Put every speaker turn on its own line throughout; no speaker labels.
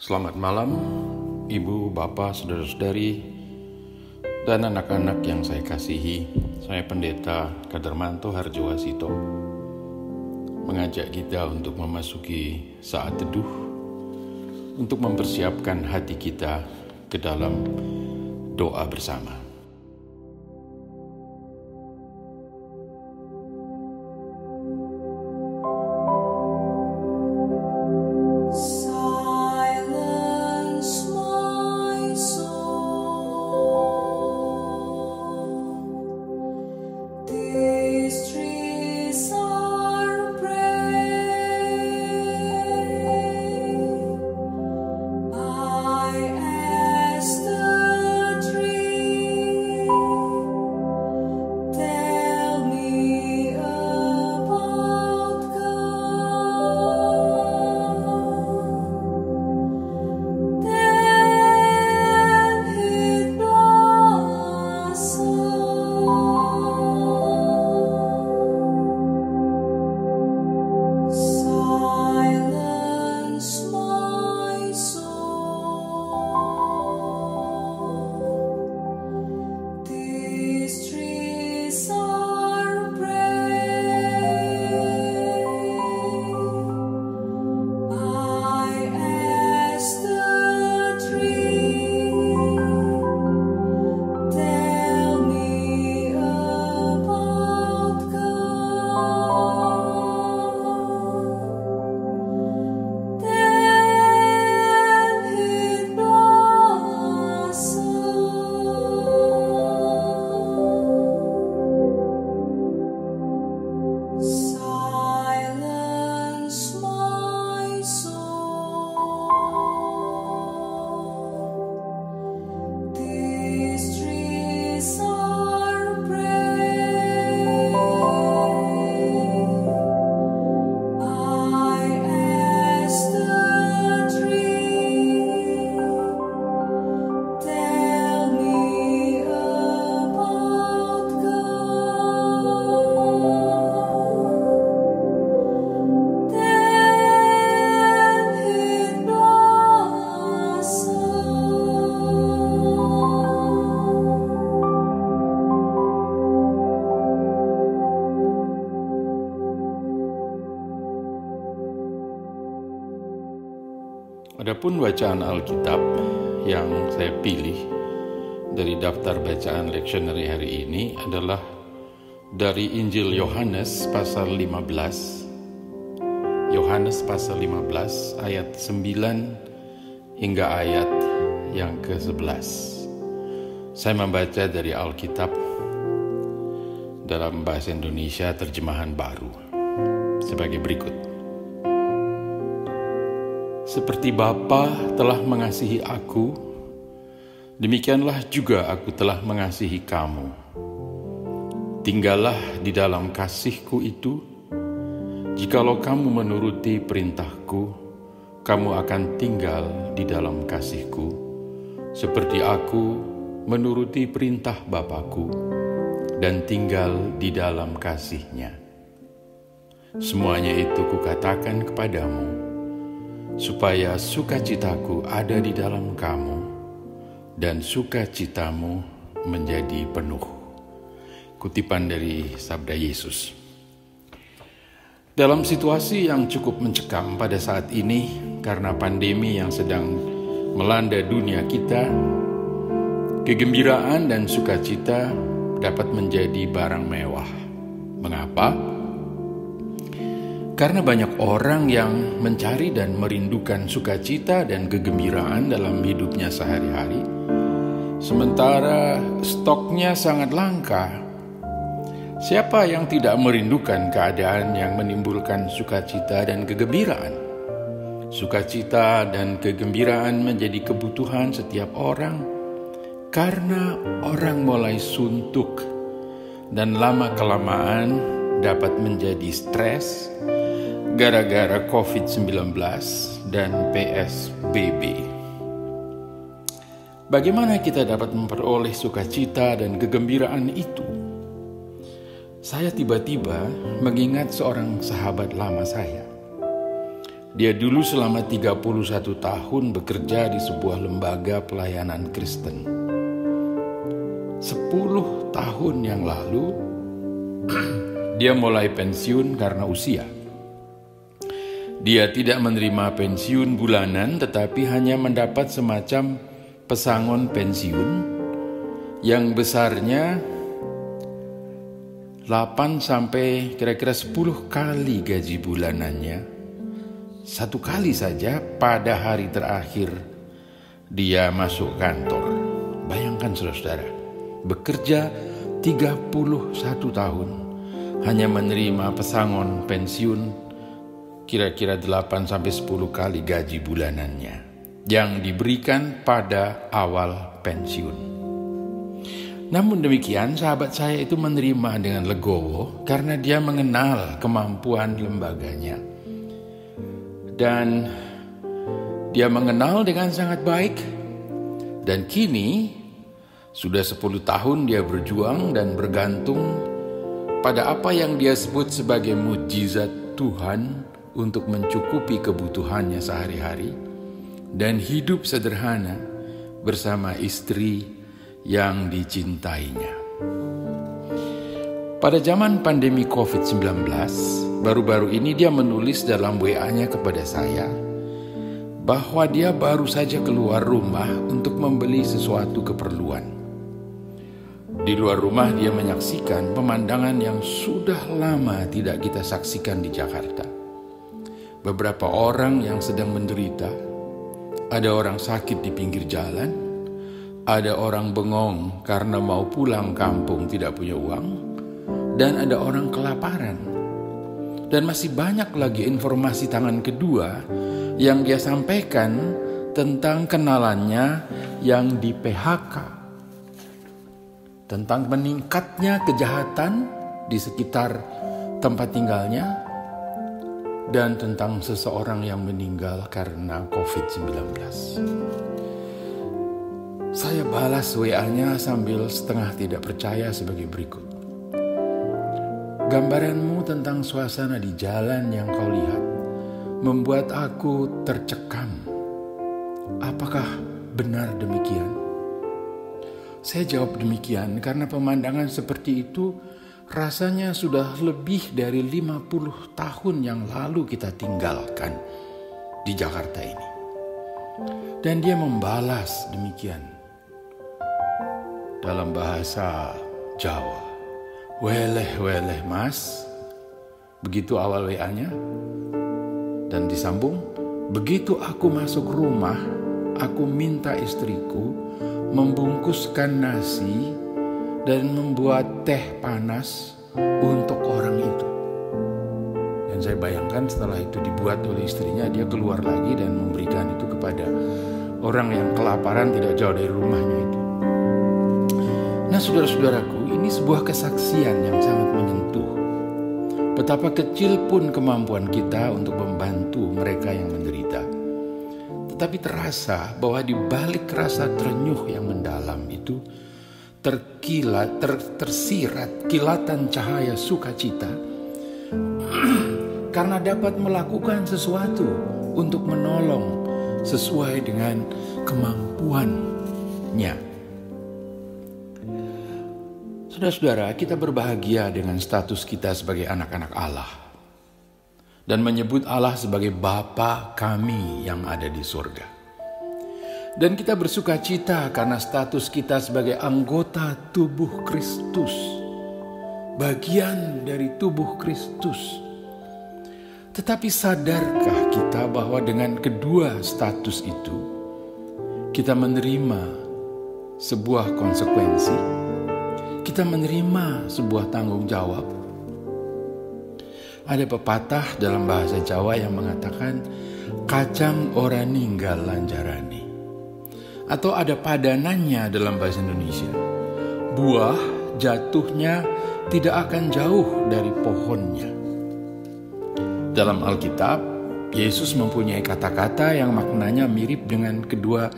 Selamat malam, Ibu, Bapak, Saudara-saudari, dan anak-anak yang saya kasihi. Saya Pendeta Kadarmanto Harjowasito mengajak kita untuk memasuki saat teduh, untuk mempersiapkan hati kita ke dalam doa bersama. Adapun bacaan Alkitab yang saya pilih dari daftar bacaan leksionari hari ini adalah dari Injil Yohanes pasal 15. Yohanes pasal 15 ayat 9 hingga ayat yang ke-11. Saya membaca dari Alkitab dalam bahasa Indonesia terjemahan baru sebagai berikut. Seperti Bapa telah mengasihi aku, demikianlah juga aku telah mengasihi kamu. Tinggallah di dalam kasihku itu. Jikalau kamu menuruti perintahku, kamu akan tinggal di dalam kasihku, seperti aku menuruti perintah Bapakku dan tinggal di dalam kasihnya. Semuanya itu kukatakan kepadamu, supaya sukacitaku ada di dalam kamu, dan sukacitamu menjadi penuh. Kutipan dari Sabda Yesus. Dalam situasi yang cukup mencekam pada saat ini, karena pandemi yang sedang melanda dunia kita, kegembiraan dan sukacita dapat menjadi barang mewah. Mengapa? Karena banyak orang yang mencari dan merindukan sukacita dan kegembiraan dalam hidupnya sehari-hari, sementara stoknya sangat langka. Siapa yang tidak merindukan keadaan yang menimbulkan sukacita dan kegembiraan? Sukacita dan kegembiraan menjadi kebutuhan setiap orang karena orang mulai suntuk dan lama-kelamaan dapat menjadi stres gara-gara COVID-19 dan PSBB. Bagaimana kita dapat memperoleh sukacita dan kegembiraan itu? Saya tiba-tiba mengingat seorang sahabat lama saya. Dia dulu selama 31 tahun bekerja di sebuah lembaga pelayanan Kristen. 10 tahun yang lalu, dia mulai pensiun karena usia. Dia tidak menerima pensiun bulanan, tetapi hanya mendapat semacam pesangon pensiun yang besarnya 8 sampai kira-kira 10 kali gaji bulanannya. Satu kali saja pada hari terakhir dia masuk kantor. Bayangkan saudara-saudara, bekerja 31 tahun hanya menerima pesangon pensiun kira-kira 8 sampai 10 kali gaji bulanannya yang diberikan pada awal pensiun. Namun demikian, sahabat saya itu menerima dengan legowo karena dia mengenal kemampuan lembaganya. Dan dia mengenal dengan sangat baik. Dan kini sudah 10 tahun dia berjuang dan bergantung pada apa yang dia sebut sebagai mujizat Tuhan untuk mencukupi kebutuhannya sehari-hari dan hidup sederhana bersama istri yang dicintainya. Pada zaman pandemi COVID-19, baru-baru ini dia menulis dalam WA-nya kepada saya bahwa dia baru saja keluar rumah untuk membeli sesuatu keperluan. Di luar rumah dia menyaksikan pemandangan yang sudah lama tidak kita saksikan di Jakarta. Beberapa orang yang sedang menderita, ada orang sakit di pinggir jalan, ada orang bengong karena mau pulang kampung tidak punya uang, dan ada orang kelaparan. Dan masih banyak lagi informasi tangan kedua yang dia sampaikan tentang kenalannya yang di PHK, tentang meningkatnya kejahatan di sekitar tempat tinggalnya, dan tentang seseorang yang meninggal karena COVID-19. Saya balas WA-nya sambil setengah tidak percaya sebagai berikut. Gambaranmu tentang suasana di jalan yang kau lihat membuat aku tercekam. Apakah benar demikian? Saya jawab demikian karena pemandangan seperti itu rasanya sudah lebih dari 50 tahun yang lalu kita tinggalkan di Jakarta ini. Dan dia membalas demikian dalam bahasa Jawa. Weleh mas. Begitu awal WA-nya. Dan disambung, begitu aku masuk rumah, aku minta istriku membungkuskan nasi dan membuat teh panas untuk orang itu. Dan saya bayangkan setelah itu dibuat oleh istrinya, dia keluar lagi dan memberikan itu kepada orang yang kelaparan tidak jauh dari rumahnya itu. Nah, saudara-saudaraku, ini sebuah kesaksian yang sangat menyentuh. Betapa kecil pun kemampuan kita untuk membantu mereka yang menderita. Tetapi terasa bahwa di balik rasa terenyuh yang mendalam itu tersirat kilatan cahaya sukacita karena dapat melakukan sesuatu untuk menolong sesuai dengan kemampuannya. Saudara-saudara, kita berbahagia dengan status kita sebagai anak-anak Allah dan menyebut Allah sebagai Bapa kami yang ada di surga. Dan kita bersuka cita karena status kita sebagai anggota tubuh Kristus, bagian dari tubuh Kristus. Tetapi sadarkah kita bahwa dengan kedua status itu kita menerima sebuah konsekuensi? Kita menerima sebuah tanggung jawab. Ada pepatah dalam bahasa Jawa yang mengatakan kacang ora ninggal lanjarane. Atau ada padanannya dalam bahasa Indonesia. Buah jatuhnya tidak akan jauh dari pohonnya. Dalam Alkitab, Yesus mempunyai kata-kata yang maknanya mirip dengan kedua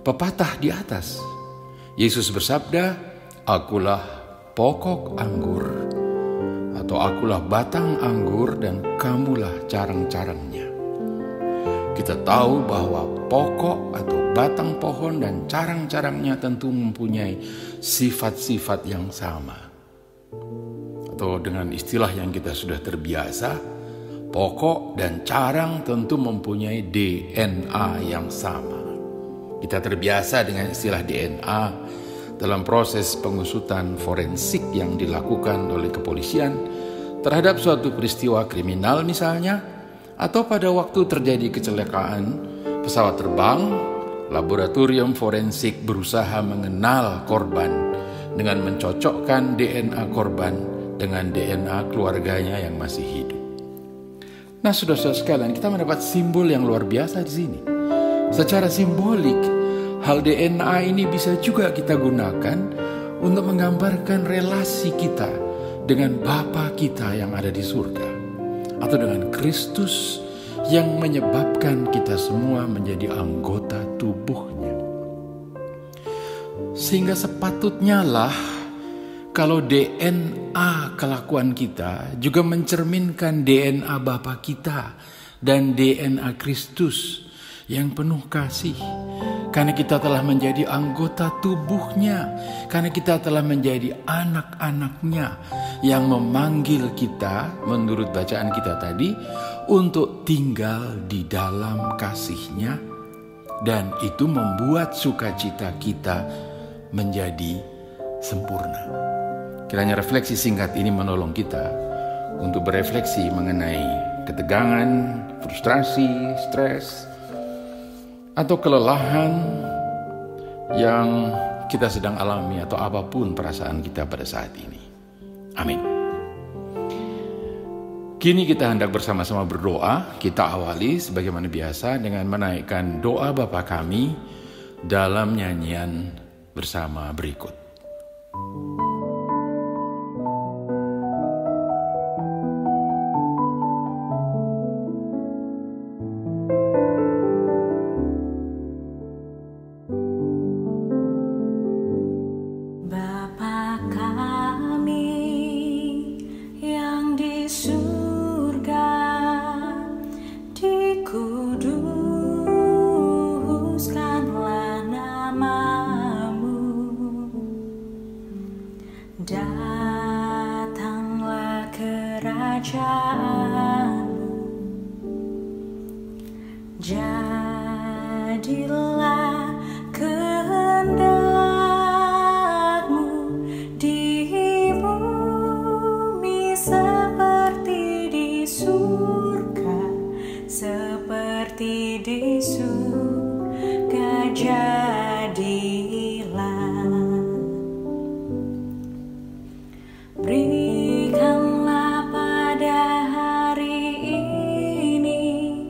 pepatah di atas. Yesus bersabda, akulah pokok anggur, atau akulah batang anggur dan kamulah carang-carangnya. Kita tahu bahwa pokok atau batang pohon dan carang-carangnya tentu mempunyai sifat-sifat yang sama. Atau dengan istilah yang kita sudah terbiasa, pokok dan carang tentu mempunyai DNA yang sama. Kita terbiasa dengan istilah DNA dalam proses pengusutan forensik yang dilakukan oleh kepolisian terhadap suatu peristiwa kriminal misalnya, atau pada waktu terjadi kecelakaan pesawat terbang, laboratorium forensik berusaha mengenal korban dengan mencocokkan DNA korban dengan DNA keluarganya yang masih hidup. Nah, saudara-saudara sekalian, kita mendapat simbol yang luar biasa di sini. Secara simbolik, hal DNA ini bisa juga kita gunakan untuk menggambarkan relasi kita dengan Bapa kita yang ada di surga, atau dengan Kristus yang menyebabkan kita semua menjadi anggota tubuhnya. Sehingga sepatutnya lah kalau DNA kelakuan kita juga mencerminkan DNA Bapa kita dan DNA Kristus yang penuh kasih. Karena kita telah menjadi anggota tubuhnya, karena kita telah menjadi anak-anaknya yang memanggil kita, menurut bacaan kita tadi, untuk tinggal di dalam kasih-Nya, dan itu membuat sukacita kita menjadi sempurna. Kiranya refleksi singkat ini menolong kita untuk berefleksi mengenai ketegangan, frustrasi, stres, atau kelelahan yang kita sedang alami, atau apapun perasaan kita pada saat ini. Amin. Kini kita hendak bersama-sama berdoa. Kita awali sebagaimana biasa dengan menaikkan doa Bapa kami dalam nyanyian bersama berikut.
Datanglah kerajaanmu, jadilah kehendakmu di bumi seperti di surga, seperti di surga jadilah. Berikanlah pada hari ini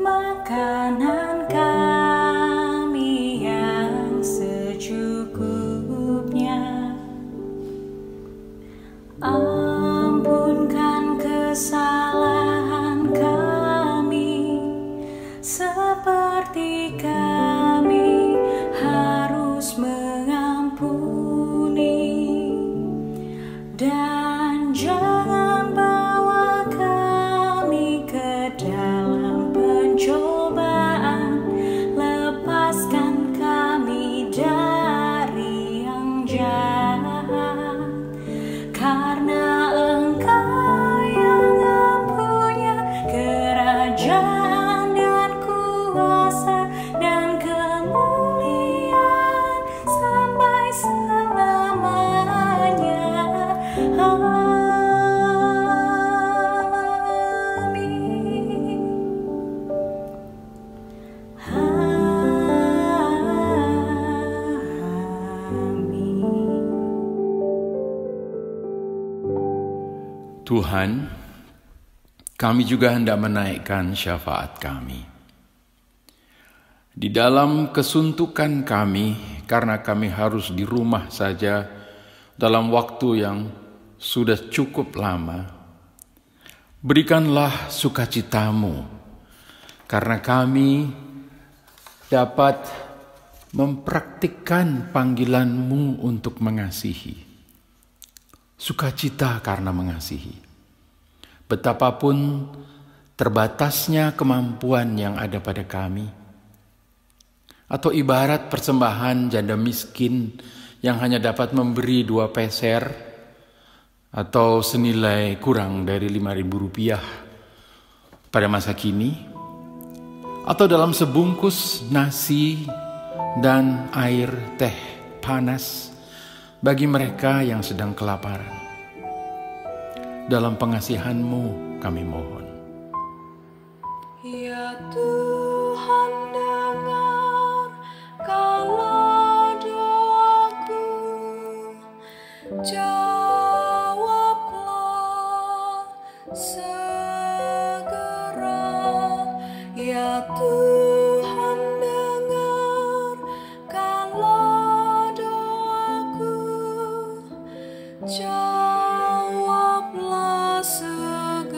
makanan kami yang secukupnya. Ampunkan kesalahan kami seperti kami harus mengampuni. Dan jangan bawa kami ke dalam pencobaan, lepaskan kami dari yang jahat, karena Engkau yang punya kerajaan dan kuasa dan kemuliaan sampai selamanya.
Tuhan, kami juga hendak menaikkan syafaat kami. Di dalam kesuntukan kami, karena kami harus di rumah saja dalam waktu yang sudah cukup lama, berikanlah sukacitamu, karena kami dapat mempraktikkan panggilan-Mu untuk mengasihi. Sukacita karena mengasihi. Betapapun terbatasnya kemampuan yang ada pada kami, atau ibarat persembahan janda miskin yang hanya dapat memberi 2 peser atau senilai kurang dari 5.000 rupiah pada masa kini, atau dalam sebungkus nasi dan air teh panas bagi mereka yang sedang kelaparan. Dalam pengasihan-Mu kami mohon.
Ya Tuhan, dengarkanlah doaku, jawablah segera. Ya Tuhan, dengarkanlah doaku, jawablah segera.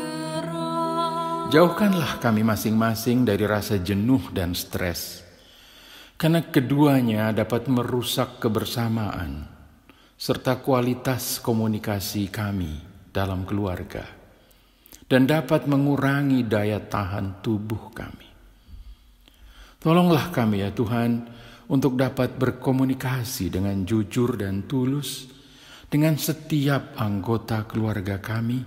Jauhkanlah kami masing-masing dari rasa jenuh dan stres, karena keduanya dapat merusak kebersamaan serta kualitas komunikasi kami dalam keluarga, dan dapat mengurangi daya tahan tubuh kami. Tolonglah kami ya Tuhan, untuk dapat berkomunikasi dengan jujur dan tulus dengan setiap anggota keluarga kami,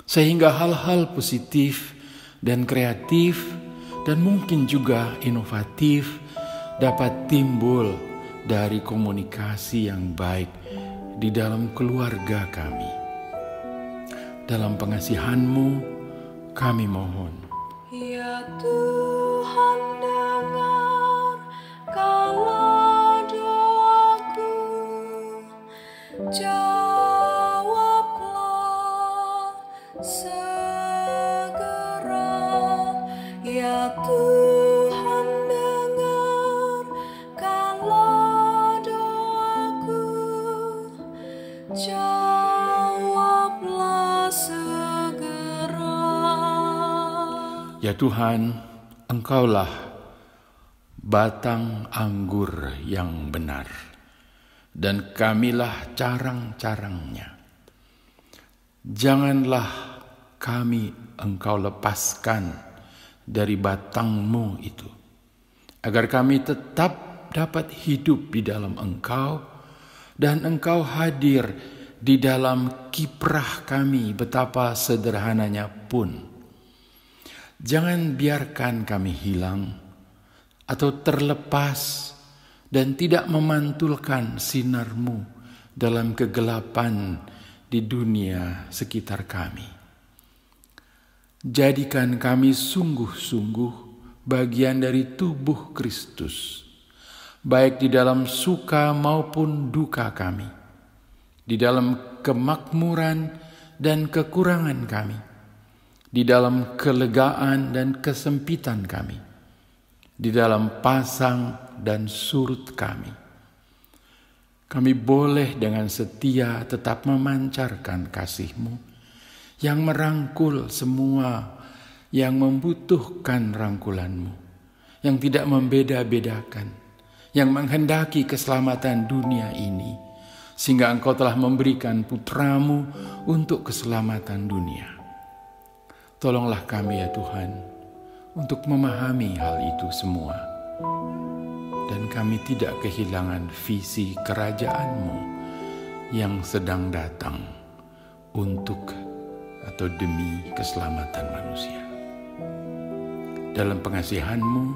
sehingga hal-hal positif dan kreatif dan mungkin juga inovatif dapat timbul dari komunikasi yang baik di dalam keluarga kami. Dalam pengasihan-Mu kami mohon.
Ya Tuhan, dengarkanlah doaku, jawablah segera. Ya Tuhan, dengarkanlah doaku, jawablah segera.
Ya Tuhan, Engkaulah batang anggur yang benar, dan kamilah carang-carangnya. Janganlah kami Engkau lepaskan dari batang-Mu itu, agar kami tetap dapat hidup di dalam Engkau, dan Engkau hadir di dalam kiprah kami betapa sederhananya pun. Jangan biarkan kami hilang atau terlepas dan tidak memantulkan sinar-Mu dalam kegelapan di dunia sekitar kami. Jadikan kami sungguh-sungguh bagian dari tubuh Kristus, baik di dalam suka maupun duka kami, di dalam kemakmuran dan kekurangan kami, di dalam kelegaan dan kesempitan kami, di dalam pasang dan surut kami. Kami boleh dengan setia tetap memancarkan kasih-Mu yang merangkul semua yang membutuhkan rangkulan-Mu, yang tidak membeda-bedakan, yang menghendaki keselamatan dunia ini, sehingga Engkau telah memberikan putra-Mu untuk keselamatan dunia. Tolonglah kami ya Tuhan, untuk memahami hal itu semua, dan kami tidak kehilangan visi kerajaan-Mu yang sedang datang untuk atau demi keselamatan manusia. Dalam pengasihan-Mu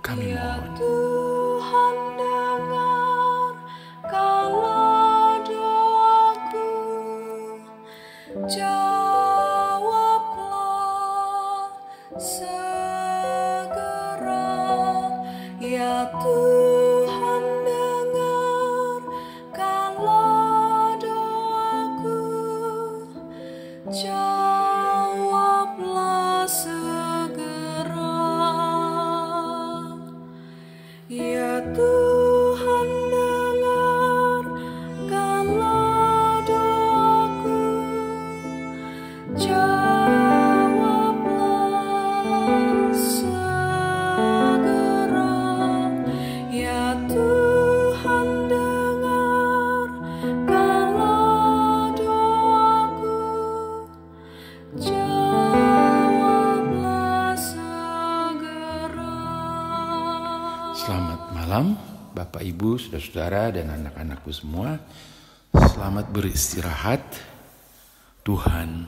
kami mohon.
Tuhan, dengarkanlah doaku, jawablah segera. Ya Tuhan, dengarkanlah doaku, jawablah segera. Ya Tuhan, dengarkanlah doaku, jawablah segera. Ya Tuhan, dengarkanlah doaku, jawablah
Selamat malam Bapak Ibu, Saudara-saudara dan anak-anakku semua. Selamat beristirahat. Tuhan